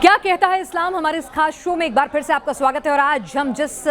क्या कहता है इस्लाम, हमारे इस खास शो में एक बार फिर से आपका स्वागत है। और आज हम जिस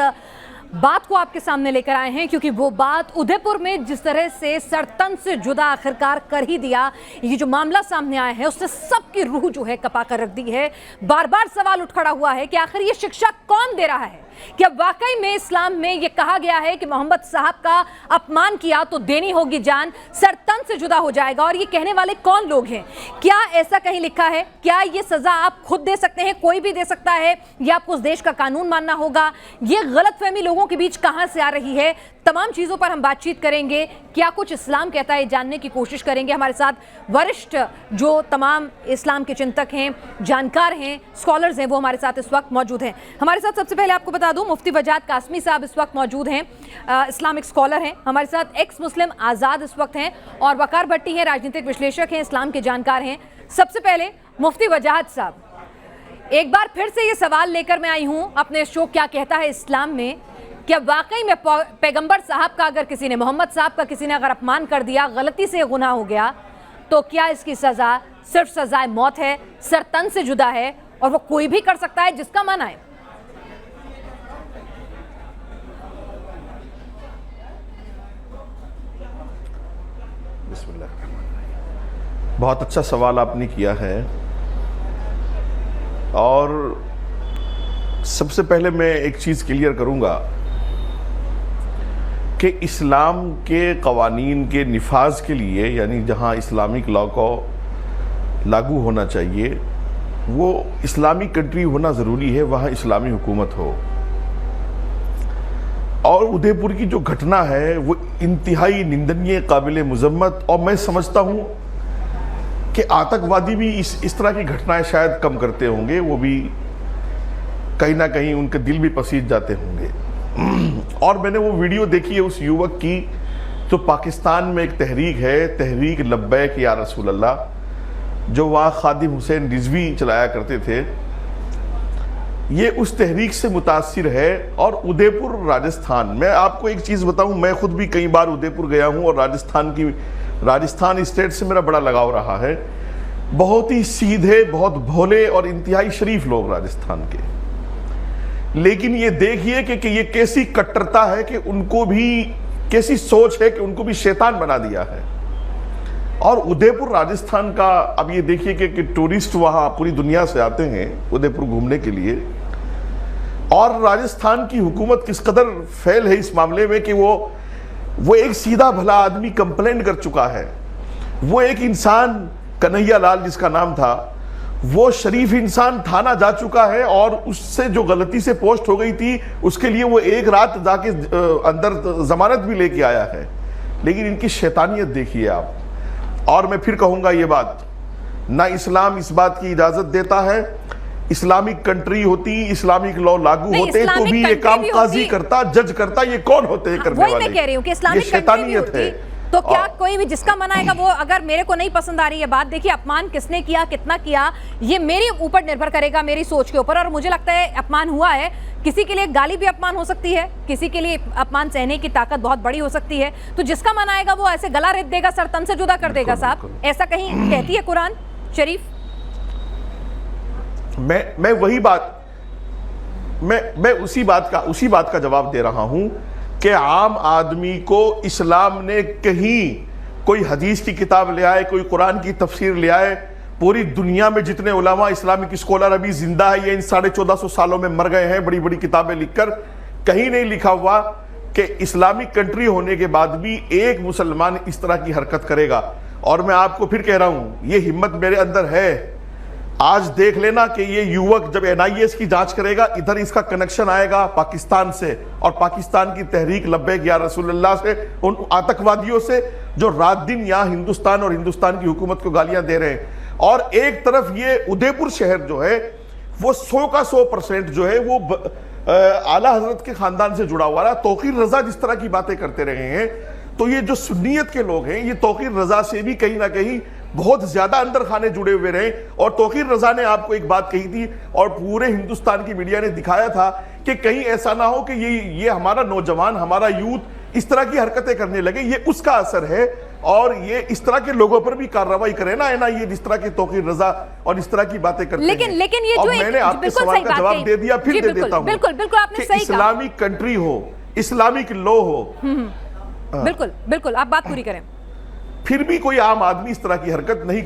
बात को आपके सामने लेकर आए हैं, क्योंकि वो बात उदयपुर में जिस तरह से सरतन से जुदा आखिरकार कर ही दिया, ये जो मामला सामने आया है उसने सबकी रूह जो है कपा कर रख दी है। बार बार सवाल उठ खड़ा हुआ है कि आखिर ये शिक्षा कौन दे रहा है। क्या वाकई में इस्लाम में ये कहा गया है कि मोहम्मद साहब का अपमान किया तो देनी होगी जान, सरतन से जुदा हो जाएगा? और ये कहने वाले कौन लोग हैं? क्या ऐसा कहीं लिखा है? क्या ये सजा आप खुद दे सकते हैं, कोई भी दे सकता है, या आपको उस देश का कानून मानना होगा? ये गलतफहमी लोगों के बीच कहां से आ रही है? तमाम चीजों पर हम बातचीत करेंगे। क्या कुछ इस्लाम कहता है जानने की कोशिश करेंगे। हमारे साथ वरिष्ठ जो तमाम इस्लाम के चिंतक हैं, जानकार हैं, स्कॉलर्स हैं, वो हमारे साथ इस वक्त मौजूद हैं। हमारे साथ सबसे पहले आपको बता दूं, मुफ्ती वजाद कासमी साहब इस वक्त मौजूद हैं, इस्लामिक स्कॉलर हैं। हमारे साथ एक्स मुस्लिम आज़ाद इस वक्त हैं, और वकार भट्टी हैं, राजनीतिक विश्लेषक हैं, इस्लाम के जानकार हैं। सबसे पहले मुफ्ती वजाद साहब, एक बार फिर से ये सवाल लेकर मैं आई हूं अपने शो क्या कहता है इस्लाम में। क्या वाकई में पैगंबर साहब का, अगर किसी ने, मोहम्मद साहब का किसी ने अगर अपमान कर दिया, गलती से गुनाह हो गया, तो क्या इसकी सजा सिर्फ सजाए मौत है, सरतन से जुदा है, और वो कोई भी कर सकता है जिसका मन आए? बहुत अच्छा सवाल आपने किया है। और सबसे पहले मैं एक चीज़ क्लियर करूंगा कि इस्लाम के कवानीन के निफाज के लिए, यानी जहां इस्लामिक लॉ को लागू होना चाहिए, वो इस्लामिक कंट्री होना ज़रूरी है, वहाँ इस्लामी हुकूमत हो। और उदयपुर की जो घटना है वो इंतहाई निंदनीय, काबिल मुज़म्मत, और मैं समझता हूँ कि आतंकवादी भी इस तरह की घटनाएं शायद कम करते होंगे, वो भी कहीं ना कहीं उनके दिल भी पसीज जाते होंगे। और मैंने वो वीडियो देखी है उस युवक की जो पाकिस्तान में एक तहरीक है, तहरीक लब्बैक या रसूल अल्लाह, जो वहाँ खादिम हुसैन रिजवी चलाया करते थे। ये उस तहरीक से मुतासिर है। और उदयपुर राजस्थान, मैं आपको एक चीज़ बताऊं, मैं खुद भी कई बार उदयपुर गया हूं, और राजस्थान स्टेट से मेरा बड़ा लगाव रहा है। बहुत ही सीधे, बहुत भोले और इंतहाई शरीफ लोग राजस्थान के। लेकिन ये देखिए कि ये कैसी कट्टरता है, कि उनको भी कैसी सोच है कि उनको भी शैतान बना दिया है। और उदयपुर राजस्थान का, अब ये देखिए कि टूरिस्ट वहाँ पूरी दुनिया से आते हैं उदयपुर घूमने के लिए, और राजस्थान की हुकूमत किस कदर फेल है इस मामले में कि वो एक सीधा भला आदमी कंप्लेंट कर चुका है। वो एक इंसान, कन्हैया लाल जिसका नाम था, वो शरीफ इंसान थाना जा चुका है, और उससे जो गलती से पोस्ट हो गई थी उसके लिए वो एक रात जाके अंदर जमानत भी लेके आया है। लेकिन इनकी शैतानियत देखिए आप। और मैं फिर कहूंगा ये बात, ना इस्लाम इस बात की इजाजत देता है। इस्लामिक कंट्री होती, इस्लामिक लॉ लागू होते तो भी ये काम काजी करता, जज करता। ये कौन होते हैं करने वाले? वही मैं कह रही हूं कि इस्लामिक शैतानियत है। तो क्या कोई भी जिसका मन आएगा वो, अगर मेरे को नहीं पसंद आ रही है बात, देखिए अपमान किसने किया, कितना किया, ये मेरे ऊपर निर्भर करेगा, मेरी सोच के ऊपर। और मुझे लगता है अपमान हुआ है, किसी के लिए गाली भी अपमान हो सकती है, किसी के लिए अपमान सहने की ताकत बहुत बड़ी हो सकती है। तो जिसका मन आएगा वो ऐसे गला रेत देगा, सरतन से जुदा कर देगा। साहब, ऐसा कहीं कहती है कुरान शरीफ? मैं वही बात, मैं उसी बात का जवाब दे रहा हूं कि आम आदमी को इस्लाम ने कहीं कोई हदीस की किताब ले आए, कोई कुरान की तफसीर ले आए, पूरी दुनिया में जितने उलमा, इस्लामिक स्कॉलर अभी जिंदा है, ये इन 1450 सालों में मर गए हैं बड़ी बड़ी किताबें लिखकर, कहीं नहीं लिखा हुआ कि इस्लामिक कंट्री होने के बाद भी एक मुसलमान इस तरह की हरकत करेगा। और मैं आपको फिर कह रहा हूं, ये हिम्मत मेरे अंदर है। आज देख लेना कि ये युवक जब NIA की जांच करेगा, इधर इसका कनेक्शन आएगा पाकिस्तान से, और पाकिस्तान की तहरीक लब्बैक या रसूलुल्लाह से, उन आतंकवादियों से जो रात दिन यहाँ हिंदुस्तान और हिंदुस्तान की हुकूमत को गालियां दे रहे हैं। और एक तरफ ये उदयपुर शहर जो है वो 100 का 100% जो है वो आला हजरत के खानदान से जुड़ा हुआ है। तौकीर रजा जिस तरह की बातें करते रहे हैं, तो ये जो सुन्नियत के लोग हैं, ये तौकीर रजा से भी कहीं ना कहीं बहुत ज्यादा अंदर खाने जुड़े हुए रहे। और तौकीर रजा ने आपको एक बात कही थी, और पूरे हिंदुस्तान की मीडिया ने दिखाया था कि कहीं ऐसा ना हो कि ये हमारा नौजवान, हमारा यूथ इस तरह की हरकतें करने लगे। ये उसका असर है और ये इस तरह के लोगों पर भी कार्रवाई करे ना ये जिस तरह की तौकीर रजा और इस तरह की बातें करते हैं। लेकिन ये जो मैंने आपके सवाल का जवाब दे दिया, फिर दे देता हूं। बिल्कुल आपने सही कहा। इस्लामिक कंट्री हो, इस्लामिक लॉ हो, बिल्कुल आप बात पूरी करें। फिर भी कोई आम आदमी इस तरह की हरकत नहीं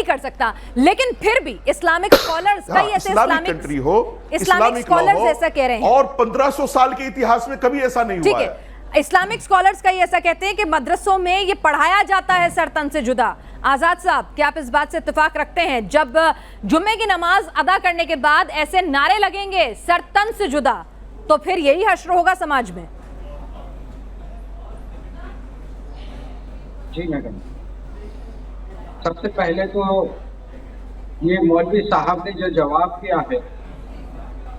कर सकता। लेकिन फिर भी इस्लामिक स्कॉलर्स कई ऐसे इस्लामिक कंट्री हो, इस्लामिक स्कॉलर्स ऐसा कह रहे हैं, और 1500 साल के इतिहास में कभी ऐसा नहीं हुआ है। इस्लामिक स्कॉलर्स कई ऐसा कहते हैं कि मदरसों में ये पढ़ाया जाता है सरतन से जुदा। आजाद साहब, क्या आप इस बात से इत्तेफाक रखते हैं? जब जुम्मे की नमाज अदा करने के बाद ऐसे नारे लगेंगे सरतन से जुदा, तो फिर यही हश्र होगा समाज में। जी मैडम, सबसे पहले तो ये मौलवी साहब ने जो जवाब दिया है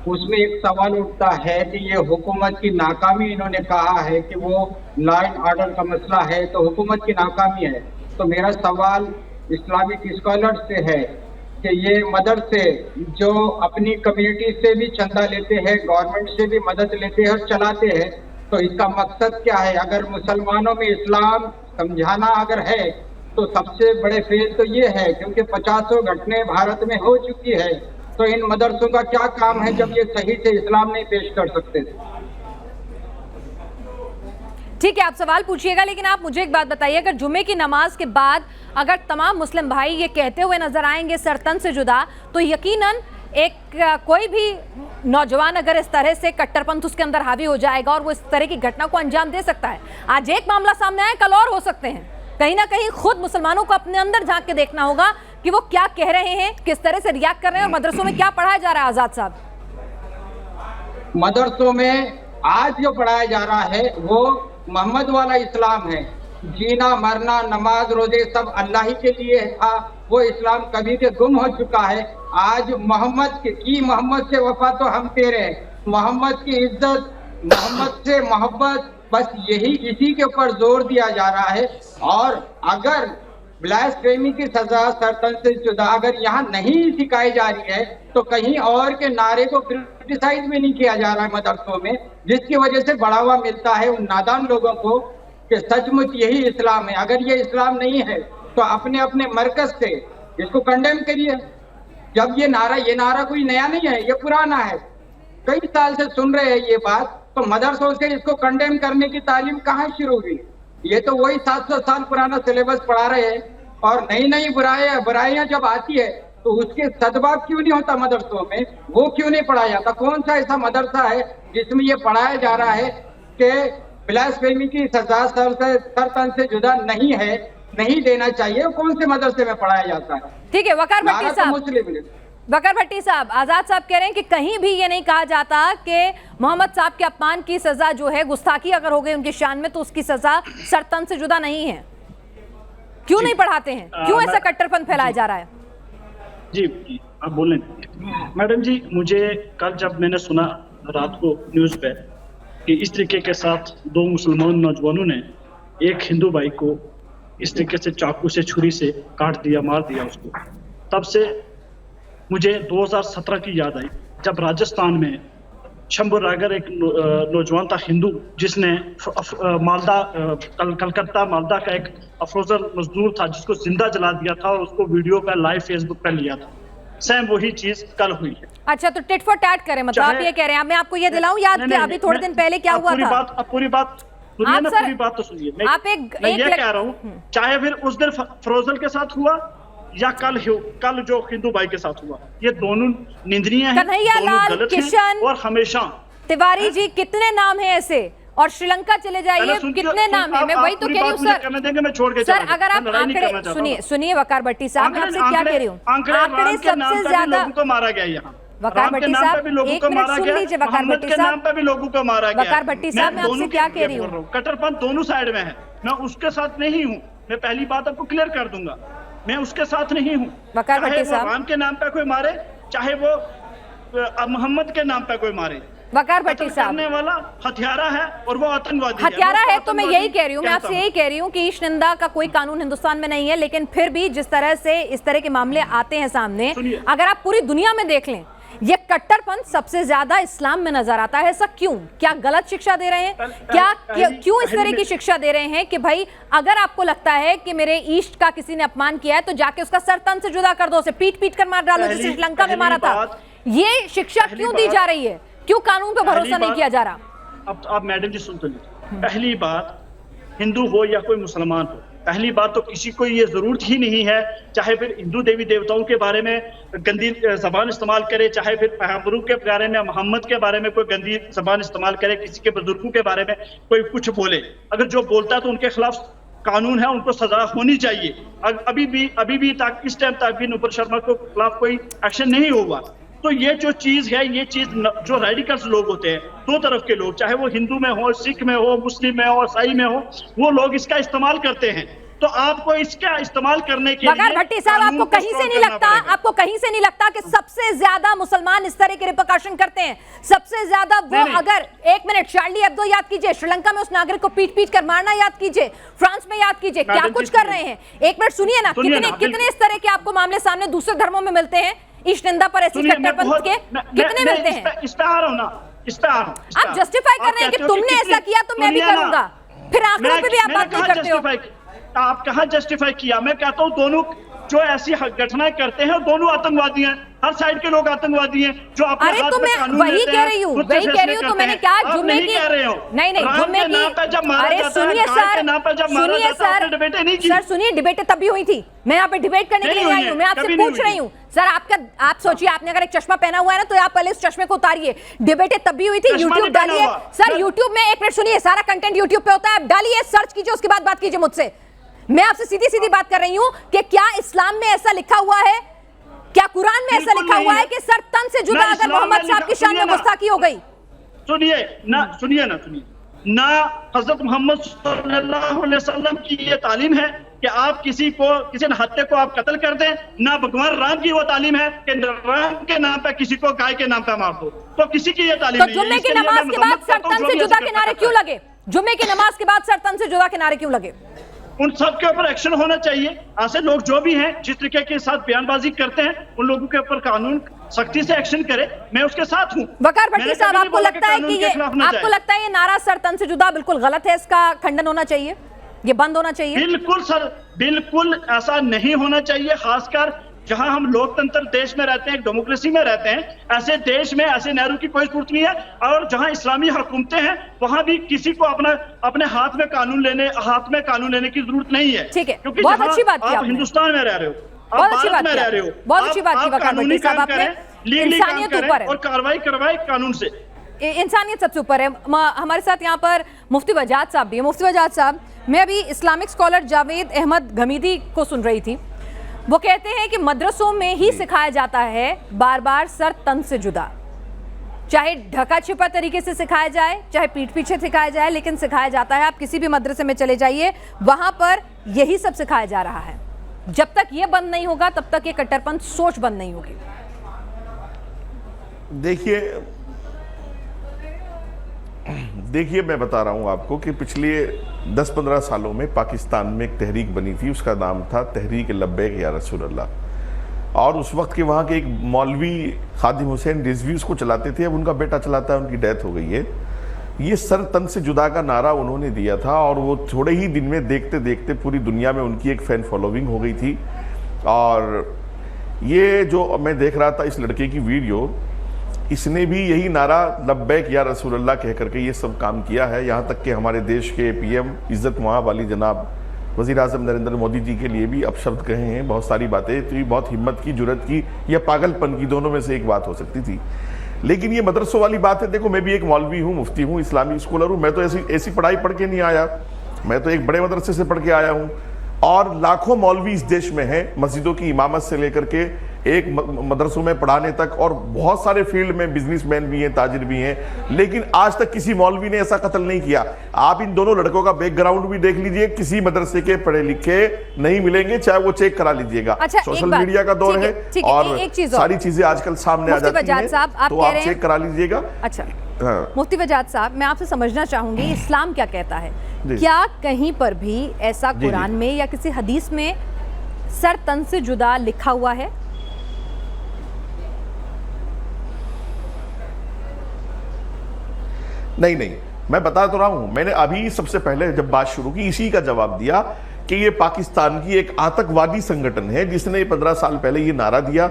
उसमें एक सवाल उठता है कि ये हुकूमत की नाकामी, इन्होंने कहा है कि वो लॉ एंड ऑर्डर का मसला है तो हुकूमत की नाकामी है। तो मेरा सवाल इस्लामिक स्कॉलर से है कि ये मदरसे जो अपनी कम्युनिटी से भी चंदा लेते हैं, गवर्नमेंट से भी मदद लेते हैं और चलाते हैं, तो इसका मकसद क्या है? अगर मुसलमानों में इस्लाम समझाना अगर है तो सबसे बड़े फेल तो ये है, क्योंकि 50 घटनाएं भारत में हो चुकी है, तो इन मदरसों का क्या काम है जब ये सही से इस्लाम नहीं पेश कर सकते? ठीक है, आप सवाल पूछिएगा, लेकिन आप मुझे एक बात बताइए, अगर जुमे की नमाज के बाद अगर तमाम मुस्लिम भाई ये कहते हुए नजर आएंगे सरतन से जुदा, तो यकीनन एक कोई भी नौजवान अगर इस तरह से कट्टरपंथ उसके अंदर हावी हो जाएगा और वो इस तरह की घटना को अंजाम दे सकता है। आज एक मामला सामने आया, कल और हो सकते हैं। कहीं ना कहीं खुद मुसलमानों को अपने अंदर झांक के देखना होगा कि वो क्या कह रहे हैं, किस तरह से रिएक्ट कर रहे हैं और मदरसों में क्या पढ़ाया जा रहा है। आजाद साहब, मदरसों में आज जो पढ़ाया जा रहा है वो मोहम्मद वाला इस्लाम है। जीना मरना नमाज रोजे सब अल्लाह ही के लिए था, वो इस्लाम कभी से गुम हो चुका है। आज मोहम्मद से वफा तो हम तेरे हैं, मोहम्मद की इज्जत, मोहम्मद से मोहब्बत, बस यही इसी के ऊपर जोर दिया जा रहा है। और अगर ब्लास्फेमी की सजा सरतन से जुदा अगर यहाँ नहीं सिखाई जा रही है तो कहीं और के नारे को क्रिटिसाइज भी नहीं किया जा रहा है मदरसों में, जिसकी वजह से बढ़ावा मिलता है उन नादान लोगों को कि सचमुच यही इस्लाम है। अगर ये इस्लाम नहीं है तो अपने अपने मरकज से इसको कंडेम करिए। जब ये नारा कोई नया नहीं है, ये पुराना है, कई साल से सुन रहे हैं ये बात, तो मदरसों से इसको कंडेम करने की तालीम कहाँ शुरू हुई? ये तो वही 700 साल पुराना सिलेबस पढ़ा रहे हैं। और नई बुराइयां जब आती है तो उसके सदबाब क्यों नहीं होता मदरसों में, वो क्यों नहीं पढ़ाया जाता? कौन सा ऐसा मदरसा है जिसमें ये पढ़ाया जा रहा है कि ब्लास्फेमी की सजा सरतन से जुदा नहीं है, नहीं देना चाहिए? कौन से मदरसे में पढ़ाया जाता है? ठीक है, वकार भट्टी साहब, वकार भट्टी साहब, आजाद साहब कह रहे हैं कि कहीं भी ये नहीं कहा जाता कि मोहम्मद साहब के अपमान की सजा जो है, गुस्ताखी अगर हो गई उनकी शान में तो उसकी सजा सरतन से जुदा नहीं है। क्यों नहीं पढ़ाते हैं? क्यों ऐसा कट्टरपंथ फैलाया जा रहा है? जी आप बोलें। मैडम जी, मुझे कल जब मैंने सुना रात को न्यूज़ पे कि इस तरीके के साथ 2 मुसलमान नौजवानों ने एक हिंदू भाई को इस तरीके से चाकू से छुरी से काट दिया, मार दिया उसको, तब से मुझे 2017 की याद आई जब राजस्थान में शंभू रागर एक नौजवान था हिंदू, जिसने मालदा कलकत्ता मालदा का एक अफरोजल मजदूर था जिसको जिंदा जला दिया था और उसको वीडियो पे लाइव फेसबुक पे लिया था। सेम वही चीज कल हुई है। अच्छा, तो टिट फॉर टैट करें, मतलब आप ये कह रहे हैं? मैं आपको ये दिलाऊं याद कि अभी थोड़े दिन पहले क्या हुआ था। पूरी बात सुनिए ना, पूरी बात तो सुनिए। मैं ये कह रहा हूँ, चाहे फिर उस दिन फरोजल के साथ हुआ या कल जो हिंदू भाई के साथ हुआ, ये दोनों निंदनीय हैं, कन्हैया लाल, किशन और हमेशा तिवारी जी, कितने नाम है ऐसे? और श्रीलंका चले जाइए, कितने नाम है? मैं वही तो कह रही हूँ सर, अगर आप आंकड़े सुनिए वकार भट्टी साहब, मैं आपसे क्या कह रही हूँ, आंकड़े सबसे ज्यादा को मारा गया यहाँ। वकार भट्टी साहब, एक मिनट सुन लीजिए वकार भट्टी साहब, नाम पे भी लोगों को मारा गया। वकार भट्टी साहब, मैं आपसे क्या कह रही हूँ, कट्टरपंथ दोनों साइड में है, मैं उसके साथ नहीं हूँ। मैं पहली बात आपको क्लियर कर दूंगा, मैं उसके साथ नहीं हूँ। वकार भट्टी साहब, राम के नाम पे कोई मारे, चाहे वो मोहम्मद के नाम पे कोई मारे, वकार भट्टी साहब वाला हथियारा है और वो आतंकवादी हथियारा है। तो मैं यही कह रही हूँ, मैं आपसे यही कह रही हूँ कि ईश निंदा का कोई कानून हिंदुस्तान में नहीं है, लेकिन फिर भी जिस तरह से इस तरह के मामले आते हैं सामने, अगर आप पूरी दुनिया में देख लें, ये कट्टरपंथ सबसे ज्यादा इस्लाम में नजर आता है, ऐसा क्यों? क्या गलत शिक्षा दे रहे हैं? क्यों इस तरह की शिक्षा दे रहे हैं कि भाई अगर आपको लगता है कि मेरे ईस्ट का किसी ने अपमान किया है तो जाके उसका सर तन से जुदा कर दो, उसे पीट पीट कर मार डालो जैसे श्रीलंका में मारा था। ये शिक्षा क्यों दी जा रही है? क्यों कानून पे भरोसा नहीं किया जा रहा? अब मैडम जी सुन तो लीजिए, पहली बात, हिंदू हो या कोई मुसलमान हो, पहली बात तो किसी को ये जरूरत ही नहीं है, चाहे फिर हिंदू देवी देवताओं के बारे में गंदी जबान इस्तेमाल करे, चाहे फिर पैगंबरों के बारे में, मोहम्मद के बारे में कोई गंदी जबान इस्तेमाल करे, किसी के बुजुर्गों के बारे में कोई कुछ बोले, अगर जो बोलता है तो उनके खिलाफ कानून है, उनको सजा होनी चाहिए। अभी भी इस टाइम तक भी नुपुर शर्मा के खिलाफ कोई एक्शन नहीं हुआ। तो ये जो चीज है, ये चीज जो रेडिकल्स लोग होते हैं, दो तरफ के लोग, चाहे वो हिंदू में हो, सिख में हो, मुस्लिम में हो, ईसाई में हो, वो लोग इसका इस्तेमाल करते हैं। तो आपको इसका इस्तेमाल करने के वकार भट्टी साहब, आपको कहीं से नहीं लगता कि सबसे ज्यादा मुसलमान इस तरह के रिपरकशन करते हैं? सबसे ज्यादा वो, अगर एक मिनट, शार्ली एब्दो याद कीजिए, श्रीलंका में उस नागरिक को पीट पीट कर मारना याद कीजिए, फ्रांस में याद कीजिए, क्या कुछ कर रहे हैं। एक मिनट सुनिए ना, कितने इस तरह के आपको मामले सामने दूसरे धर्मों में मिलते हैं? ईस्ट निंदा पर ऐसी कट्टरपंथ के कितने मिलते हैं? इस पे आ रहा हूं ना, आप जस्टिफाई कर रहे हैं कि तुमने ऐसा किया तो मैं भी करूंगा, फिर आंकड़ों पे भी आप बात नहीं करते हो। आप कहां जस्टिफाई किया? मैं कहता हूं दोनों जो ऐसी घटनाएं करते हैं दोनों आतंकवादी हैं, हर साइड के लोग आतंकवादी हैं जो अपने अरे हाथ तो में मैं कानून वही लेते कह हैं, रही हूँ, खुद से फैसले तो करते मैंने हैं। कहा आप जुम्मे नहीं की, कह रहे हो। नहीं जुम्मे की, अरे सुनिए सर, डिबेट नहीं की। सर सुनिए, डिबेट तभी हुई थी, मैं यहाँ पे डिबेट करने के लिए आई हूँ, मैं आपसे पूछ रही हूँ सर। आप सोचिए, आपने अगर एक चश्मा पहना हुआ है ना तो आप पहले उस चश्मे को उतारिए। डिबेट तभी हुई थी, यूट्यूब डालिए सर, यूट्यूब में, एक मिनट सुनिए, सारा कंटेंट यूट्यूब पे होता है, आप डालिए, सर्च कीजिए, उसके बाद बात कीजिए मुझसे। मैं आपसे सीधी सीधी बात कर रही हूं कि क्या इस्लाम में ऐसा लिखा हुआ है, क्या कुरान में ऐसा लिखा हुआ है कि सर तन से जुदा अगर मोहम्मद साहब की शान में गुस्ताखी हो गई? सुनिए ना हजरत मोहम्मद सल्लल्लाहु अलैहि वसल्लम की ये तालीम है कि आप किसी हत्या को आप कत्ल कर दें, ना भगवान राम की वो तालीम है कि राम के नाम पे किसी को गाय के नाम पे मार दो। तो किसी की ये तालीम नहीं है। जुम्मे की नमाज के बाद सर तन से जुदा किनारे क्यों लगे? जुम्मे की नमाज के बाद सर तन से जुदा किनारे क्यों लगे? उन सब के ऊपर एक्शन होना चाहिए। ऐसे लोग जो भी हैं, जिस तरीके के साथ बयानबाजी करते हैं, उन लोगों के ऊपर कानून सख्ती से एक्शन करे, मैं उसके साथ हूं। वकार भट्टी साहब, आपको लगता है ये नारा सर तन से जुदा बिल्कुल गलत है, इसका खंडन होना चाहिए, ये बंद होना चाहिए? बिल्कुल सर, बिल्कुल ऐसा नहीं होना चाहिए। खासकर जहां हम लोकतंत्र देश में रहते हैं, डेमोक्रेसी में रहते हैं, ऐसे देश में ऐसे नेहरू की कोई जरूरत नहीं है। और जहां इस्लामी हुकूमतें हैं वहां भी किसी को अपने हाथ में कानून लेने की जरूरत नहीं है। ठीक है, क्योंकि बहुत अच्छी बात की आप आपने, हिंदुस्तान में रह रहे हो, बहुत अच्छी बात की, बहुत अच्छी बात की वकार भट्टी साहब आपने। इंसानियत ऊपर है और कार्रवाई करवाए कानून से, इंसानियत सबसे ऊपर है। हमारे साथ यहाँ पर मुफ्ती वजाद साहब भी है। मुफ्ती वजाद साहब, मैं अभी इस्लामिक स्कॉलर जावेद अहमद गमीदी को सुन रही थी, वो कहते हैं कि मदरसों में ही सिखाया जाता है बार बार सर तन से जुदा, चाहे ढका छिपा तरीके से सिखाया जाए, चाहे पीठ पीछे सिखाया जाए, लेकिन सिखाया जाता है। आप किसी भी मदरसे में चले जाइए, वहां पर यही सब सिखाया जा रहा है। जब तक ये बंद नहीं होगा तब तक ये कट्टरपंथ सोच बंद नहीं होगी। देखिए मैं बता रहा हूं आपको कि पिछले 10-15 सालों में पाकिस्तान में एक तहरीक बनी थी, उसका नाम था तहरीक लब्बैक या रसूल अल्लाह। और उस वक्त के वहाँ के एक मौलवी खादिम हुसैन रिजवी उसको चलाते थे, अब उनका बेटा चलाता है, उनकी डेथ हो गई है। ये सर तन से जुदा का नारा उन्होंने दिया था और वो थोड़े ही दिन में देखते देखते पूरी दुनिया में उनकी एक फ़ैन फॉलोइंग हो गई थी। और ये जो मैं देख रहा था इस लड़के की वीडियो, इसने भी यही नारा लब्बैक या रसूल अल्लाह कह करके ये सब काम किया है। यहाँ तक कि हमारे देश के पीएम इज़्ज़त महाब वाली जनाब वज़ीर आज़म नरेंद्र मोदी जी के लिए भी अपशब्द कहे हैं, बहुत सारी बातें। तो ये बहुत हिम्मत की, जुर्रत की या पागलपन की, दोनों में से एक बात हो सकती थी। लेकिन ये मदरसों वाली बात है। देखो, मैं भी एक मौलवी हूँ, मुफ्ती हूँ, इस्लामी स्कॉलर हूँ। मैं तो ऐसी पढ़ाई पढ़ के नहीं आया, मैं तो एक बड़े मदरसे से पढ़ के आया हूँ। और लाखों मौलवी इस देश में हैं, मस्जिदों की इमामत से लेकर के एक मदरसों में पढ़ाने तक, और बहुत सारे फील्ड में बिजनेसमैन भी हैं, ताजिर भी हैं। लेकिन आज तक किसी मौलवी ने ऐसा कत्ल नहीं किया। आप इन दोनों लड़कों का बैकग्राउंड भी देख लीजिए, किसी मदरसे के पढ़े लिखे नहीं मिलेंगे, चाहे वो चेक करा लीजिएगा। अच्छा, सोशल मीडिया का दौर है और सारी चीजें आजकल सामने आ जाती हैं, तो आप चेक करा लीजिएगा। अच्छा, मुफ्ती वजाद साहब, मैं आपसे समझना चाहूंगी, इस्लाम क्या कहता है? क्या कहीं पर भी ऐसा कुरान में या किसी हदीस में सर तन से जुदा लिखा हुआ है? नहीं नहीं, मैं बता तो रहा हूं, मैंने अभी सबसे पहले जब बात शुरू की इसी का जवाब दिया कि ये पाकिस्तान की एक आतंकवादी संगठन है जिसने 15 साल पहले ये नारा दिया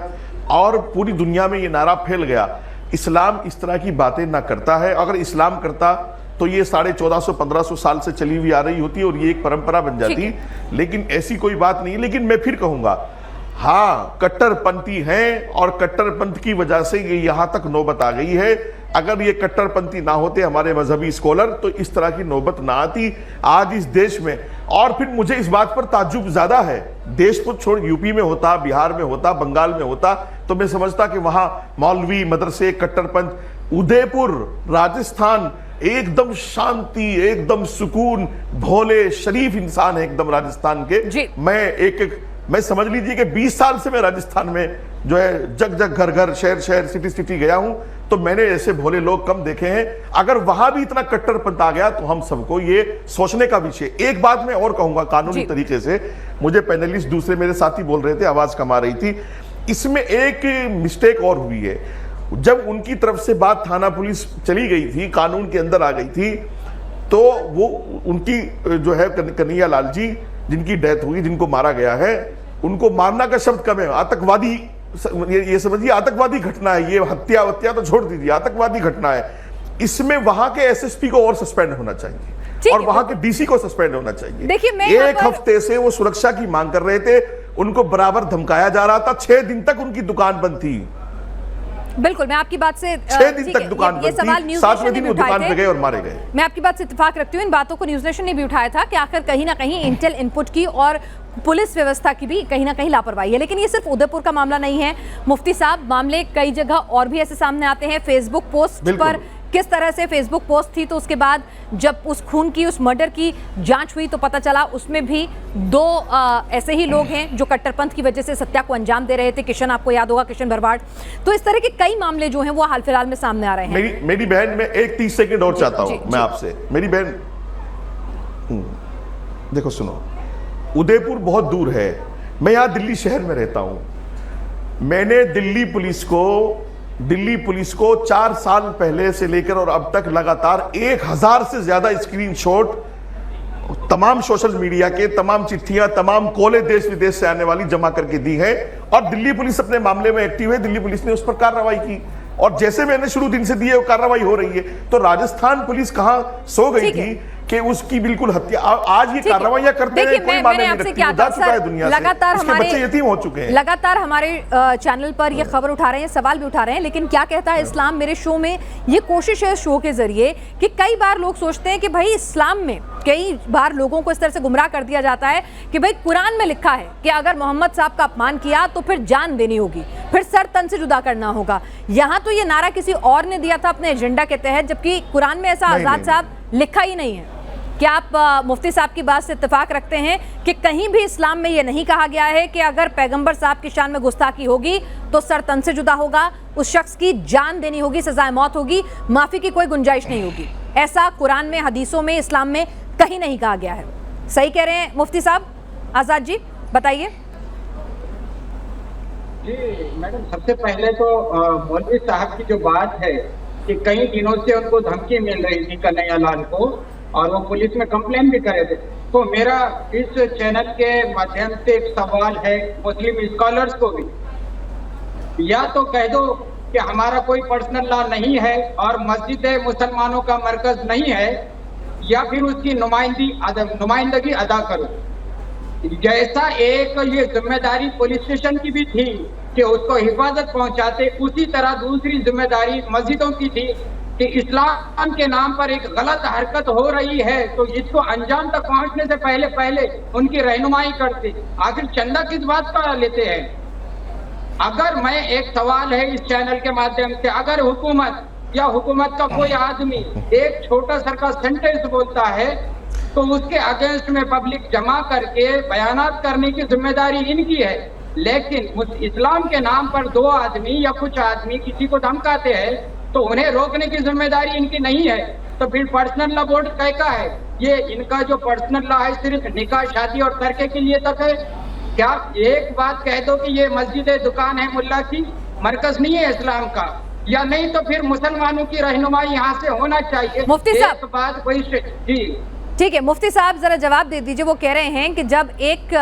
और पूरी दुनिया में ये नारा फैल गया। इस्लाम इस तरह की बातें ना करता है, अगर इस्लाम करता तो ये 1450-1500 साल से चली हुई आ रही होती और ये एक परंपरा बन जाती, लेकिन ऐसी कोई बात नहीं। लेकिन मैं फिर कहूंगा, हाँ कट्टरपंथी हैं और कट्टरपंथ की वजह से ये यहां तक नौबत आ गई है। अगर ये कट्टरपंथी ना होते हमारे मजहबी स्कॉलर तो इस तरह की नौबत ना आती आज इस देश में। और फिर मुझे इस बात पर ताज्जुब ज्यादा है, देश को छोड़ यूपी में होता, बिहार में होता, बंगाल में होता तो मैं समझता कि वहां मौलवी मदरसे कट्टरपंथ। उदयपुर राजस्थान एकदम शांति, एकदम सुकून, भोले शरीफ इंसान है एकदम राजस्थान के। मैं समझ लीजिए कि 20 साल से मैं राजस्थान में जो है जग जग घर घर शहर शहर सिटी सिटी गया हूं तो मैंने ऐसे भोले लोग कम देखे हैं। अगर वहां भी इतना कट्टरपंथ आ गया तो हम सबको ये सोचने का विषय। एक बात मैं और कहूंगा कानूनी तरीके से, मुझे पैनलिस्ट दूसरे मेरे साथी बोल रहे थे, आवाज कम आ रही थी, इसमें एक मिस्टेक और हुई है। जब उनकी तरफ से बात थाना पुलिस चली गई थी, कानून के अंदर आ गई थी, तो वो उनकी जो है कन्हैया लाल जी जिनकी डेथ हुई, जिनको मारा गया है, उनको मारना का शब्द कम है, आतंकवादी ये समझिए आतंकवादी घटना है, ये हत्या तो छोड़ दीजिए, आतंकवादी घटना है। इसमें वहां के एसएसपी को और सस्पेंड होना चाहिए और वहां के डीसी को सस्पेंड होना चाहिए। देखिए, एक हफ्ते से वो सुरक्षा की मांग कर रहे थे, उनको बराबर धमकाया जा रहा था, 6 दिन तक उनकी दुकान बंद थी। बिल्कुल, मैं आपकी बात से 6 दिन तक दुकान बंद थी, 7वें दिन वो दुकान पे गए और मारे गए। मैं आपकी बात से इत्तेफाक रखती हूँ। इन बातों को न्यूज़ नेशन ने भी उठाया था कि आखिर कहीं ना कहीं इंटेल इनपुट की और पुलिस व्यवस्था की भी कहीं ना कहीं लापरवाही है। लेकिन ये सिर्फ उदयपुर का मामला नहीं है मुफ्ती साहब, मामले कई जगह और भी ऐसे सामने आते हैं। फेसबुक पोस्ट पर किस तरह से फेसबुक पोस्ट थी, तो उसके बाद जब उस खून की, उस मर्डर की जांच हुई तो पता चला उसमें भी 2 ऐसे ही लोग हैं जो कट्टरपंथ की वजह से सत्या को अंजाम दे रहे थे। किशन, आपको याद होगा, किशन भरवाड़। तो इस तरह के कई मामले जो हैं वो हाल फिलहाल में सामने आ रहे हैं। मेरी बहन, मैं एक 30 सेकंड और चाहता हूं मैं आपसे। मेरी बहन, देखो सुनो, उदयपुर बहुत दूर है, मैं यहां दिल्ली शहर में रहता हूं। मैंने दिल्ली पुलिस को 4 साल पहले से लेकर और अब तक लगातार 1000 से ज्यादा स्क्रीनशॉट, तमाम सोशल मीडिया के, तमाम चिट्ठियां, तमाम कॉलेज देश विदेश से आने वाली जमा करके दी है और दिल्ली पुलिस अपने मामले में एक्टिव है। दिल्ली पुलिस ने उस पर कार्रवाई की और जैसे मैंने शुरू दिन से दी है वो कार्रवाई हो रही है। तो राजस्थान पुलिस कहां सो गई थी कि उसकी बिल्कुल हत्या, आज ये कार्रवाइयां करते हैं, कोई माने नहीं रखती, जा चुका है दुनिया से, लगातार उसके बच्चे यतीम हो चुके हैं। लगातार हमारे चैनल पर ये खबर उठा रहे हैं, सवाल भी उठा रहे हैं, लेकिन क्या कहता है इस्लाम मेरे शो में ये कोशिश है, शो के जरिए, कि कई बार लोग सोचते हैं कि भाई इस्लाम में कई बार लोगों को इस तरह से गुमराह कर दिया जाता है कि भाई कुरान में लिखा है कि अगर मोहम्मद साहब का अपमान किया तो फिर जान देनी होगी, फिर सर तन से जुदा करना होगा। यहाँ तो ये नारा किसी और ने दिया था अपने एजेंडा के तहत, जबकि कुरान में ऐसा आजाद साहब लिखा ही नहीं है। क्या आप मुफ्ती साहब की बात से इत्तेफाक रखते हैं कि कहीं भी इस्लाम में यह नहीं कहा गया है कि अगर पैगंबर साहब की शान में गुस्ताखी होगी तो सर तन से जुदा होगा, उस शख्स की जान देनी होगी, सजाए मौत होगी, माफी की कोई गुंजाइश नहीं होगी? ऐसा कुरान में, हदीसों में, इस्लाम में कहीं नहीं कहा गया है। सही कह रहे हैं मुफ्ती साहब? आजाद जी बताइए। जी मैडम, सबसे पहले तो मौलवी साहब की जो बात है कि कई दिनों से उनको धमकी मिल रही थी कन्हैया लाल को और वो पुलिस में कंप्लेन भी करे थे, तो मेरा इस चैनल के माध्यम से एक सवाल है मुस्लिम स्कॉलर्स को भी, या तो कह दो कि हमारा कोई पर्सनल लॉ नहीं है और मस्जिद मुसलमानों का मरकज नहीं है, या फिर उसकी नुमाइंदगी अदा करो। जैसा एक ये जिम्मेदारी पुलिस स्टेशन की भी थी कि उसको हिफाजत पहुंचाते, उसी तरह दूसरी जिम्मेदारी मस्जिदों की थी कि इस्लाम के नाम पर एक गलत हरकत हो रही है तो इसको अंजाम तक पहुंचने से पहले उनकी रहनुमाई करते। आखिर चंदा किस बात का लेते हैं? अगर मैं एक सवाल है इस चैनल के माध्यम से, अगर हुकूमत या हुकूमत का कोई आदमी एक छोटा सा का सेंटेंस बोलता है तो उसके अगेंस्ट में पब्लिक जमा करके बयानात करने की जिम्मेदारी इनकी है, लेकिन इस्लाम के नाम पर 2 आदमी या कुछ आदमी किसी को धमकाते हैं तो उन्हें रोकने की जिम्मेदारी इनकी नहीं है। तो फिर पर्सनल लॉ बोर्ड कहता है ये इनका जो पर्सनल लॉ है सिर्फ निकाह, शादी और तर्के के लिए तक है। क्या एक बात कह दो कि ये मस्जिद दुकान है मुल्ला की, मरकज नहीं है इस्लाम का? या नहीं तो फिर मुसलमानों की रहनुमाई यहाँ से होना चाहिए। मुफ्ती साहब। एक बात कोई जी ठीक है, मुफ्ती साहब जरा जवाब दे दीजिए। वो कह रहे हैं कि जब एक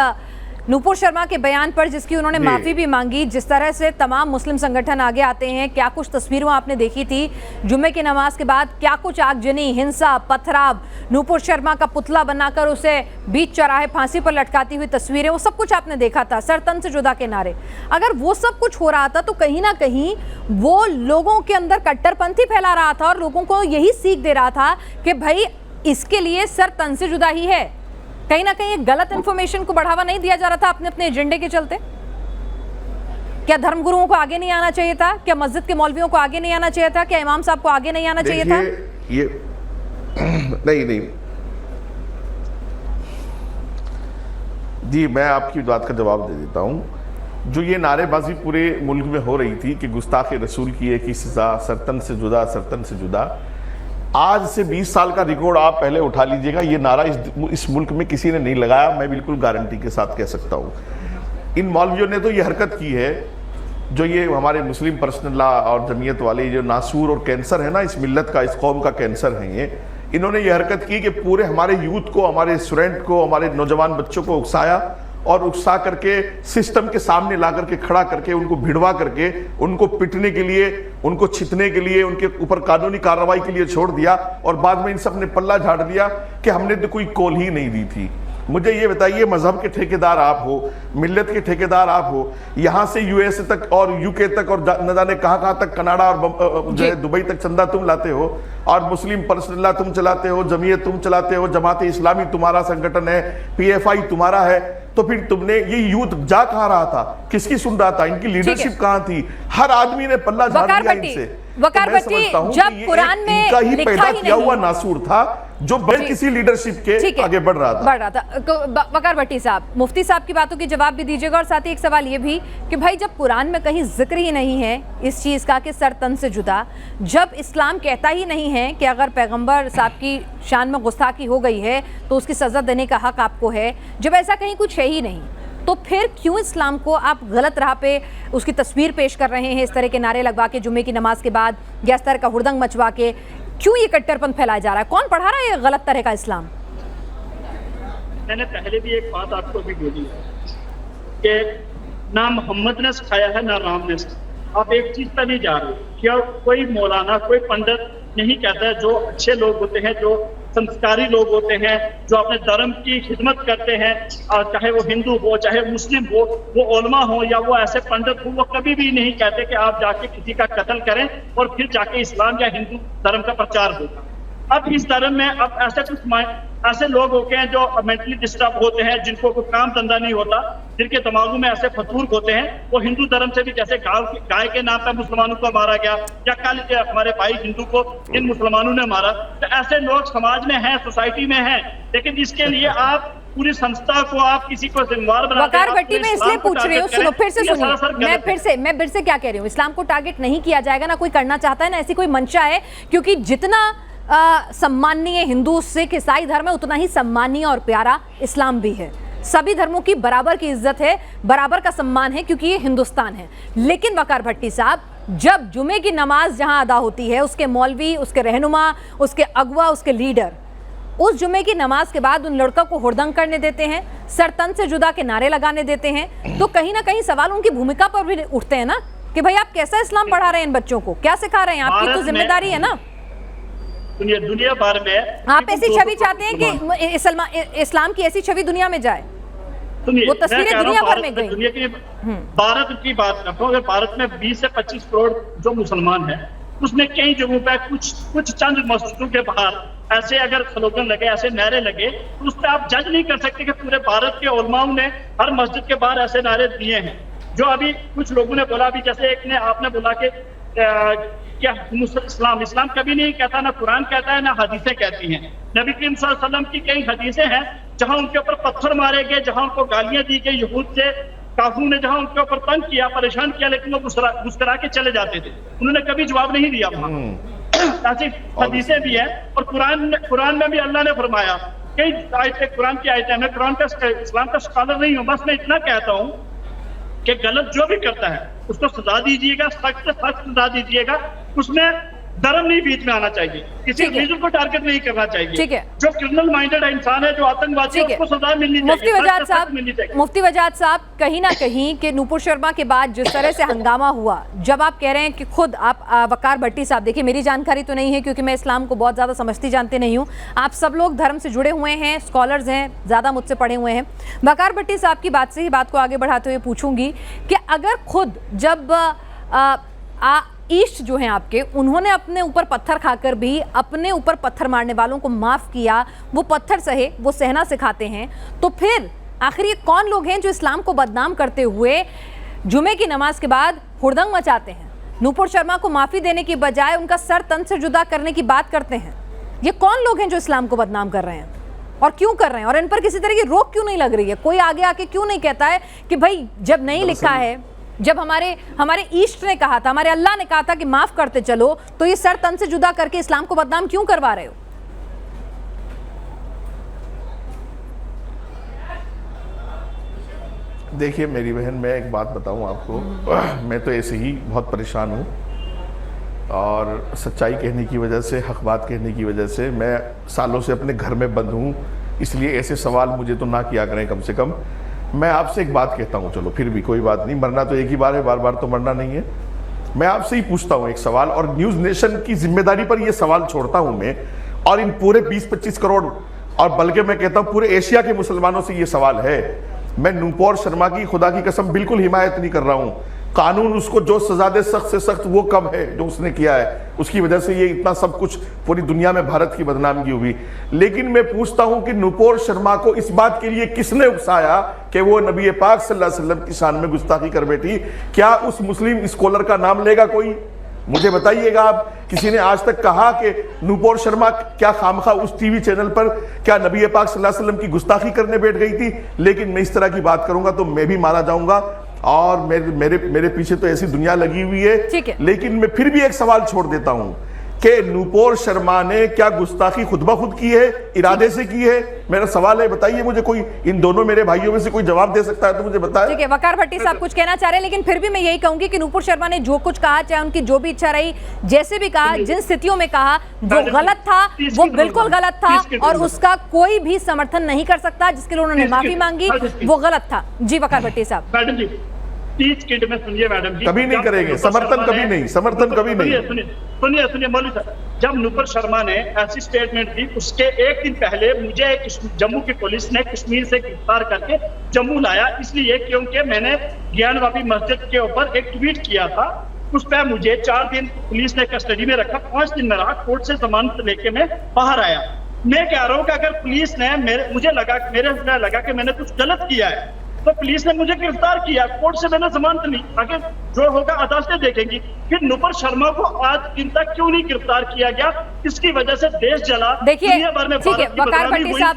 नूपुर शर्मा के बयान पर, जिसकी उन्होंने जी। माफी भी मांगी, जिस तरह से तमाम मुस्लिम संगठन आगे आते हैं, क्या कुछ तस्वीरों आपने देखी थी जुम्मे की नमाज के बाद, क्या कुछ आगजनी, हिंसा, पथराव, नूपुर शर्मा का पुतला बनाकर उसे बीच चौराहे फांसी पर लटकाती हुई तस्वीरें, वो सब कुछ आपने देखा था, सर तन से जुदा के नारे। अगर वो सब कुछ हो रहा था तो कहीं ना कहीं वो लोगों के अंदर कट्टरपंथी फैला रहा था और लोगों को यही सीख दे रहा था कि भाई इसके लिए सर तन से जुदा ही है। कहीं ना कहीं गलत इंफॉर्मेशन को बढ़ावा नहीं दिया जा रहा था अपने अपने एजेंडे के चलते? क्या धर्मगुरुओं को आगे नहीं आना चाहिए था? क्या मस्जिद के मौलवियों को आगे नहीं आना चाहिए था? क्या इमाम साहब को आगे नहीं आना चाहिए था? ये नहीं जी, मैं आपकी बात का जवाब दे देता हूं। जो ये नारेबाजी पूरे मुल्क में हो रही थी कि गुस्ताख रसूल की एक ही सजा, सरतन से जुदा, सरतन से जुदा, आज से 20 साल का रिकॉर्ड आप पहले उठा लीजिएगा, ये नारा इस मुल्क में किसी ने नहीं लगाया। मैं बिल्कुल गारंटी के साथ कह सकता हूँ। इन मौलवियों ने तो ये हरकत की है, जो ये हमारे मुस्लिम पर्सनल लॉ और जमीयत वाले जो नासूर और कैंसर है ना, इस मिल्लत का, इस कौम का कैंसर है ये, इन्होंने ये हरकत की कि पूरे हमारे यूथ को, हमारे स्टूडेंट को, हमारे नौजवान बच्चों को उकसाया और उकसा करके सिस्टम के सामने ला करके खड़ा करके उनको भिड़वा करके उनको पिटने के लिए, उनको छितने के लिए, उनके ऊपर कानूनी कार्रवाई के लिए छोड़ दिया और बाद में इन सब ने पल्ला झाड़ दिया कि हमने तो कोई कॉल ही नहीं दी थी। मुझे ये बताइए, मजहब के ठेकेदार आप हो, मिल्लत के ठेकेदार आप हो, यहाँ से यूएसए तक और यूके तक और न जाने कहाँ तक, कनाडा और जो है दुबई तक चंदा तुम लाते हो और मुस्लिम पर्सनल लॉ तुम चलाते हो, जमीयत तुम चलाते हो, जमात इस्लामी तुम्हारा संगठन है, पीएफआई तुम्हारा है, तो फिर तुमने ये यूथ जा कहाँ रहा था? किसकी सुन रहा था? इनकी लीडरशिप कहाँ थी? हर आदमी ने पल्ला झाड़ दिया इनसे। वकार भट्टी, जब कुरान में इनका ही लिखा पैदा ही किया नहीं हुआ नासूर था जो बिना किसी लीडरशिप के आगे बढ़ रहा था। वकार भट्टी साहब, मुफ्ती साहब की बातों की जवाब भी दीजिएगा और साथ ही एक सवाल ये भी कि भाई जब कुरान में कहीं जिक्र ही नहीं है इस चीज़ का कि सर तन से जुदा, जब इस्लाम कहता ही नहीं है कि अगर पैगंबर साहब की शान में गुस्ताखी हो गई है तो उसकी सज़ा देने का हक आपको है, जब ऐसा कहीं कुछ है ही नहीं, तो फिर क्यों इस्लाम को आप गलत राह पे उसकी तस्वीर पेश कर रहे हैं, इस तरह के नारे लगवा के जुम्मे की नमाज के बाद, या इस तरह का हुड़दंग मचवा के? क्यों ये कट्टरपन फैलाया जा रहा है? कौन पढ़ा रहा है ये गलत तरह का इस्लाम? मैंने पहले भी एक बात आपको भी बोली है कि ना मोहम्मद ने सिखाया है ना राम ने सिखाया। आप एक चीज पर नहीं जा रहे, क्या कोई मौलाना, कोई पंडित नहीं कहता है, जो अच्छे लोग होते हैं, जो संस्कारी लोग होते हैं, जो अपने धर्म की खिदमत करते हैं, चाहे वो हिंदू हो चाहे मुस्लिम हो, वो उलमा हो या वो ऐसे पंडित हो, वो कभी भी नहीं कहते कि आप जाके किसी का कत्ल करें और फिर जाके इस्लाम या हिंदू धर्म का प्रचार होगा। अब इस धर्म में अब ऐसे लोग होते हैं जो मेंटली डिस्टर्ब होते हैं, जिनको कोई काम धंधा नहीं होता, जिनके दिमागों में ऐसे फतूर होते हैं, वो हिंदू धर्म से भी, जैसे गाय के नाम पर मुसलमानों को मारा गया या कल हमारे भाई हिंदू को इन मुसलमानों ने मारा, तो ऐसे लोग समाज में हैं, सोसाइटी में हैं, लेकिन इसके लिए आप पूरी संस्था को, आप किसी को जिम्मेदार बना। वकार भट्टी, मैं इसलिए पूछ रही हूँ, सुनो फिर से सुनिए, मैं फिर से क्या कह रही हूँ, इस्लाम को टारगेट नहीं किया जाएगा, ना कोई करना चाहता है, ना ऐसी कोई मंशा है, क्योंकि जितना सम्माननीय हिंदू, सिख, ईसाई धर्म है, उतना ही सम्माननीय और प्यारा इस्लाम भी है। सभी धर्मों की बराबर की इज्जत है, बराबर का सम्मान है, क्योंकि ये हिंदुस्तान है। लेकिन वकार भट्टी साहब, जब जुमे की नमाज जहां अदा होती है, उसके मौलवी, उसके रहनुमा, उसके अगवा, उसके लीडर उस जुमे की नमाज के बाद उन लड़कों को हुड़दंग करने देते हैं, सरतन से जुदा के नारे लगाने देते हैं, तो कहीं ना कहीं सवाल उनकी भूमिका पर भी उठते हैं ना कि भाई आप कैसा इस्लाम पढ़ा रहे हैं, इन बच्चों को क्या सिखा रहे हैं? आपकी तो जिम्मेदारी है ना। दुनिया भर में आप ऐसी छवि चाहते हैं कि इस्लाम की ऐसी छवि दुनिया में जाए? वो तस्वीरें दुनिया भर में गई। दुनिया की, भारत की बात करता हूँ, अगर भारत में 20 से 25 करोड़ जो मुसलमान हैं, उसमें कई जगहों पे कुछ चंद मस्जिदों के बाहर ऐसे अगर स्लोगन लगे, ऐसे नारे लगे, तो उस पर आप जज नहीं कर सकते कि पूरे भारत के उलमाओं ने हर मस्जिद के बाहर ऐसे नारे दिए हैं। जो अभी कुछ लोगों ने बोला, अभी जैसे एक ने आपने बोला कि क्या इस्लाम कभी नहीं कहता, ना कुरान कहता है, ना हदीसें कहती हैं। नबी करीम सल्लल्लाहु अलैहि वसल्लम की कई हदीसें हैं जहां उनके ऊपर पत्थर मारे गए, जहां उनको गालियां दी गई, यहूद से काफिरों ने जहां उनके ऊपर तंग किया, परेशान किया, लेकिन वो मुस्कुरा के चले जाते थे, उन्होंने कभी जवाब नहीं दिया। ऐसी हदीसें भी है और कुरान में भी अल्लाह ने फरमाया, कई आयतें कुरान की आयतें, मैं कुरान का इस्लाम का स्कॉलर नहीं हूँ, बस मैं इतना कहता हूँ कि गलत जो भी करता है उसको सजा दीजिएगा, सख्त सख्त सजा दीजिएगा, उसमें धर्म नहीं बीच में आना चाहिए, किसी रिलीजन को टारगेट नहीं करना चाहिए। ठीक है। जो क्रिमिनल माइंडेड इंसान है, जो आतंकवादी है, उसको सजा मिलनी चाहिए। मुफ्ती वजाद साहब, कहीं ना कहीं कि नूपुर शर्मा के बाद जिस तरह से हंगामा हुआ, जब आप कह रहे हैं कि खुद आप वकार भट्टी साहब, देखिए मेरी जानकारी तो नहीं है क्योंकि मैं इस्लाम को बहुत ज़्यादा समझती जानते नहीं हूँ, आप सब लोग धर्म से जुड़े हुए हैं, स्कॉलर्स हैं, ज़्यादा मुझसे पढ़े हुए हैं। वकार भट्टी साहब की बात से ही बात को आगे बढ़ाते हुए पूछूंगी कि अगर खुद जब ईस्ट जो हैं आपके, उन्होंने अपने ऊपर पत्थर खाकर भी अपने ऊपर पत्थर मारने वालों को माफ़ किया, वो पत्थर सहे, वो सहना सिखाते हैं, तो फिर आखिर ये कौन लोग हैं जो इस्लाम को बदनाम करते हुए जुमे की नमाज के बाद हुड़दंग मचाते हैं, नूपुर शर्मा को माफ़ी देने की बजाय उनका सर तन से जुदा करने की बात करते हैं? ये कौन लोग हैं जो इस्लाम को बदनाम कर रहे हैं और क्यों कर रहे हैं, और इन पर किसी तरह की रोक क्यों नहीं लग रही है? कोई आगे आके क्यों नहीं कहता है कि भाई जब नहीं लिखा है, जब हमारे ईस्ट ने कहा था, हमारे अल्लाह ने कहा था कि माफ करते चलो, तो ये सर तन से जुदा करके इस्लाम को बदनाम क्यों करवा रहे हो? देखिए मेरी बहन, मैं एक बात बताऊं आपको, मैं तो ऐसे ही बहुत परेशान हूं और सच्चाई कहने की वजह से, हक बात कहने की वजह से मैं सालों से अपने घर में बंद हूं, इसलिए ऐसे सवाल मुझे तो ना किया करें। कम से कम मैं आपसे एक बात कहता हूं, चलो फिर भी कोई बात नहीं, मरना तो एक ही बार है, बार बार तो मरना नहीं है। मैं आपसे ही पूछता हूं एक सवाल, और न्यूज़ नेशन की जिम्मेदारी पर यह सवाल छोड़ता हूं मैं, और इन पूरे 20-25 करोड़, और बल्कि मैं कहता हूं पूरे एशिया के मुसलमानों से ये सवाल है। मैं नूपुर शर्मा की खुदा की कसम बिल्कुल हिमायत नहीं कर रहा हूं। कानून उसको जो सजा दे सख्त से सख्त, वो कम है जो उसने किया है, उसकी वजह से ये इतना सब कुछ पूरी दुनिया में भारत की बदनामी हुई। लेकिन मैं पूछता हूं कि नूपुर शर्मा को इस बात के लिए किसने उकसाया कि वो नबी पाक सल्लल्लाहु अलैहि वसल्लम की शान में गुस्ताखी कर बैठी? क्या उस मुस्लिम स्कॉलर का नाम लेगा कोई? मुझे बताइएगा आप। किसी ने आज तक कहा कि नूपुर शर्मा क्या खामखा उस टीवी चैनल पर क्या नबी पाक सल्लल्लाहु अलैहि वसल्लम की गुस्ताखी करने बैठ गई थी? लेकिन मैं इस तरह की बात करूंगा तो मैं भी मारा जाऊंगा, और मेरे पीछे तो ऐसी दुनिया लगी हुई है। लेकिन मैं फिर भी एक सवाल छोड़ देता हूं कि नूपुर शर्मा ने क्या गुस्ताखी खुद ब खुद की है, इरादे से की है? मेरा सवाल है, बताइए मुझे। कोई इन दोनों मेरे भाइयों में से कोई जवाब दे सकता है तो मुझे बताएं। ठीक है, वकार भट्टी साहब कुछ कहना चाह रहे हैं, लेकिन फिर भी मैं यही कहूंगी कि नूपुर शर्मा ने जो कुछ कहा, चाहे उनकी जो भी इच्छा रही, जैसे भी कहा, जिन स्थितियों में कहा, वो गलत था, वो बिल्कुल गलत था, और उसका कोई भी समर्थन नहीं कर सकता। जिसके लिए उन्होंने माफी मांगी वो गलत था। जी वकार भट्टी साहब। 30 किड में सुनिए मैडम जी, कभी नहीं करेंगे समर्थन, कभी नहीं समर्थन, कभी नहीं। सुनिए मौलवी साहब, जब नूपुर शर्मा ने ऐसी स्टेटमेंट दी, उसके एक दिन पहले मुझे जम्मू की पुलिस ने कश्मीर से गिरफ्तार करके जम्मू लाया, इसलिए क्योंकि मैंने ज्ञानवापी मस्जिद के ऊपर एक ट्वीट किया था। उस पर मुझे 4 दिन पुलिस ने कस्टडी में रखा, 5 दिन में रहा, कोर्ट से जमानत लेके मैं बाहर आया। मैं कह रहा हूँ कि अगर पुलिस ने मेरे लगा कि मैंने कुछ गलत किया है, तो पुलिस ने मुझे गिरफ्तार किया, कोर्ट से मैंने जमानत ली, आगे जो होगा अदालतें देखेंगी। फिर नूपुर शर्मा को आज दिन तक क्यों नहीं गिरफ्तार किया गया? इसकी वजह से देश जला। देखिए ठीक है वकार भट्टी साहब,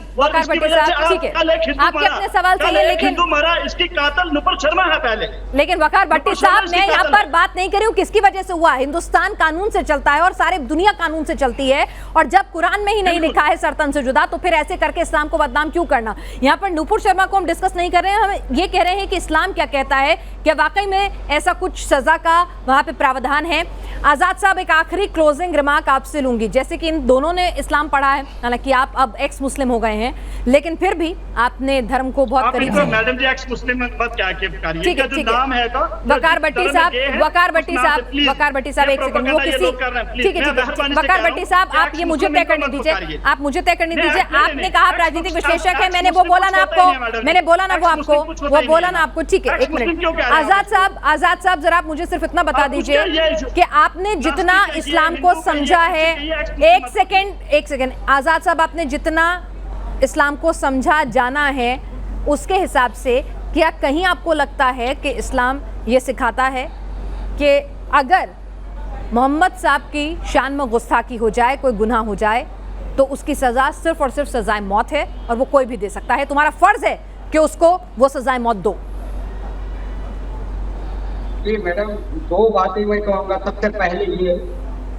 ठीक है आपके अपने सवाल सही है, लेकिन हिंदू मरा, इसकी कातिल नूपुर शर्मा है पहले। लेकिन वकार भट्टी साहब, मैं यहाँ पर बात नहीं कर रही हूँ किसकी वजह से हुआ। हिंदुस्तान कानून से चलता है और सारे दुनिया कानून से चलती है, और जब कुरान में ही नहीं लिखा है सरतन से जुदा, तो फिर ऐसे करके इस्लाम को बदनाम क्यों करना? यहाँ पर नूपुर शर्मा को हम डिस्कस नहीं कर रहे हैं, हम ये कह रहे हैं कि इस्लाम क्या कहता है, क्या वाकई में ऐसा कुछ सजा का वहां पे प्रावधान है? आजाद साहब, एक आखिरी क्लोजिंग रिमार्क आपसे लूंगी। जैसे कि इन दोनों ने इस्लाम पढ़ा है, हालांकि आप अब एक्स मुस्लिम हो गए हैं, लेकिन फिर भी आपने धर्म को बहुत करीब से। मैडम जी एक्स मुस्लिम मत क्या करिए, ठीक है नाम है तो वकार भट्टी साहब, वकार भट्टी साहब एक सेकंड, वो किसी ठीक है वकार भट्टी साहब, आप ये मुझे तय करने दीजिए, आप मुझे तय करने दीजिए। आपने कहा आप राजनीतिक विश्लेषक है, मैंने वो बोला ना आपको, मैंने बोला ना वो आपको, वो बोला ना आपको। ठीक है, एक मिनट आजाद साहब जरा आप मुझे सिर्फ इतना बता दीजिए कि आपने जितना इस्लाम को समझा है, एक सेकंड आजाद साहब, आपने जितना इस्लाम को समझा जाना है उसके हिसाब से क्या कहीं आपको लगता है कि इस्लाम ये सिखाता है कि अगर मोहम्मद साहब की शान में गुस्ताखी हो जाए, कोई गुनाह हो जाए, तो उसकी सजा सिर्फ और सिर्फ सजाए मौत है, और वो कोई भी दे सकता है, तुम्हारा फर्ज है कि उसको वो सजाए मौत दो? जी मैडम, 2 बातें मैं कहूँगा। सबसे पहले ये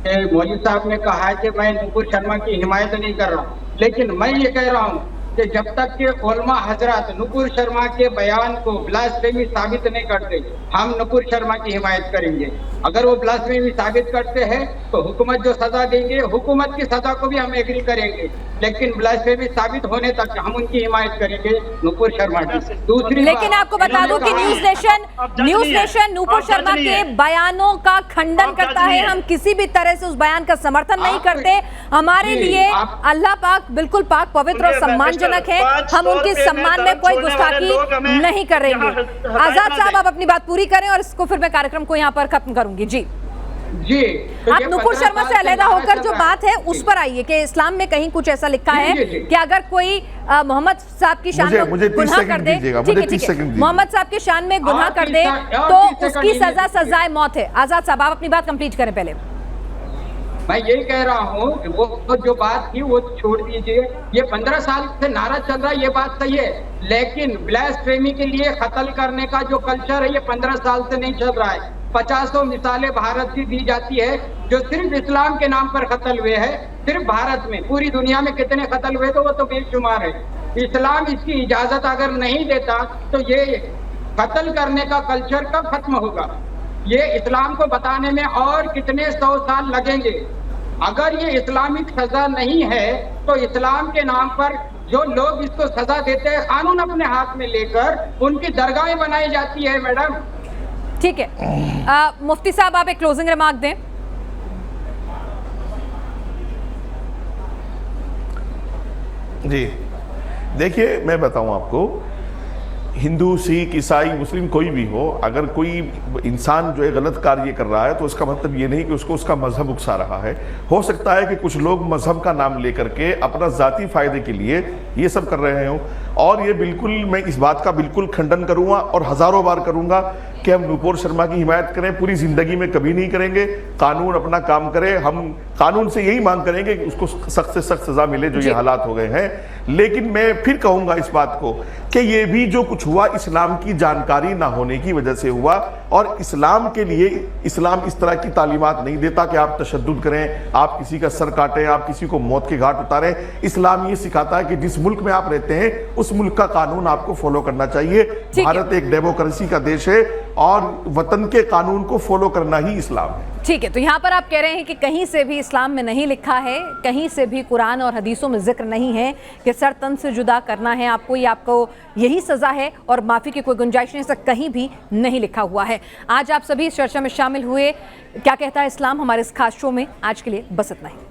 कि मौलवी साहब ने कहा है कि मैं नूपुर शर्मा की हिमायत नहीं कर रहा हूँ, लेकिन मैं ये कह रहा हूँ कि जब तक के उलमा हजरत नुपुर शर्मा के बयान को ब्लास्फेमी साबित नहीं करते, हम नुपुर शर्मा की हिमायत करेंगे। अगर वो ब्लास्फेमी साबित करते हैं तो हुकूमत जो सजा देंगे, हुकूमत की सजा को भी हम एग्री करेंगे, लेकिन ब्लास्फेमी साबित होने तक हम उनकी हिमायत करेंगे नुपुर शर्मा की। दूसरी लेकिन आपको बता दूं कि न्यूज नेशन नुपुर शर्मा के बयानों का खंडन करता है। हम किसी भी तरह से उस बयान का समर्थन नहीं करते। हमारे लिए अल्लाह पाक बिल्कुल पाक पवित्र और सम्मानजनक है। हम उनके सम्मान में कोई गुस्ताखी नहीं करेंगे। आजाद साहब, आप अपनी बात पूरी करें और इसको फिर मैं कार्यक्रम को यहाँ पर खत्म करूंगी। जी तो आप नुपुर शर्मा से अलहदा होकर जो बात है उस पर आइए कि इस्लाम में कहीं कुछ ऐसा लिखा है कि अगर कोई मोहम्मद साहब की शान में गुनाह कर दे, ठीक है, मोहम्मद साहब की शान में गुनाह कर दे तो उसकी सजा सजाए मौत है। आजाद साहब, आप अपनी बात कंप्लीट करें पहले। मैं यही कह रहा हूँ कि वो जो बात थी वो छोड़ दीजिए। ये 15 साल से नारा चल रहा है, ये बात सही है, लेकिन ब्लास्फेमी के लिए कत्ल करने का जो कल्चर है ये 15 साल से नहीं चल रहा है। 50 मिसालें भारत की दी जाती है जो सिर्फ इस्लाम के नाम पर कत्ल हुए हैं। सिर्फ भारत में, पूरी दुनिया में कितने कत्ल हुए तो वो तो बेशुमार है। इस्लाम इसकी इजाजत अगर नहीं देता तो ये कत्ल करने का कल्चर कब खत्म होगा? ये इस्लाम को बताने में और कितने 100 साल लगेंगे। अगर ये इस्लामिक सजा नहीं है तो इस्लाम के नाम पर जो लोग इसको सजा देते हैं, कानून अपने हाथ में लेकर उनकी दरगाहें बनाई जाती है। मैडम ठीक है, मुफ्ती साहब आप एक क्लोजिंग रिमार्क दें। जी देखिए, मैं बताऊं आपको, हिंदू, सिख, ईसाई, मुस्लिम कोई भी हो, अगर कोई इंसान जो है गलत कार्य कर रहा है तो उसका मतलब ये नहीं कि उसको उसका मजहब उकसा रहा है। हो सकता है कि कुछ लोग मजहब का नाम लेकर के अपना जाती फायदे के लिए ये सब कर रहे हो, और ये बिल्कुल, मैं इस बात का बिल्कुल खंडन करूंगा और हजारों बार करूंगा कि हम नुपुर शर्मा की हिमायत करें, पूरी जिंदगी में कभी नहीं करेंगे। कानून अपना काम करे, हम कानून से यही मांग करेंगे कि उसको सख्त से सख्त सजा मिले जो ये हालात हो गए हैं। लेकिन मैं फिर कहूंगा इस बात को कि ये भी जो कुछ हुआ इस्लाम की जानकारी ना होने की वजह से हुआ, और इस्लाम के लिए इस्लाम इस तरह की तालीमात नहीं देता कि आप तशद्दुद करें, आप किसी का सर काटें, आप किसी को मौत के घाट उतारें। इस्लाम ये सिखाता है कि जिस मुल्क में आप रहते हैं उस मुल्क का कानून आपको फॉलो करना चाहिए। भारत एक डेमोक्रेसी का देश है और वतन के कानून को फॉलो करना ही इस्लाम है। ठीक है, तो यहाँ पर आप कह रहे हैं कि कहीं से भी इस्लाम में नहीं लिखा है, कहीं से भी कुरान और हदीसों में जिक्र नहीं है कि सर तन से जुदा करना है आपको, या आपको यही सजा है और माफ़ी की कोई गुंजाइश नहीं, ऐसा कहीं भी नहीं लिखा हुआ है। आज आप सभी इस चर्चा में शामिल हुए। क्या कहता है इस्लाम हमारे इस खास शो में आज के लिए बस इतना ही।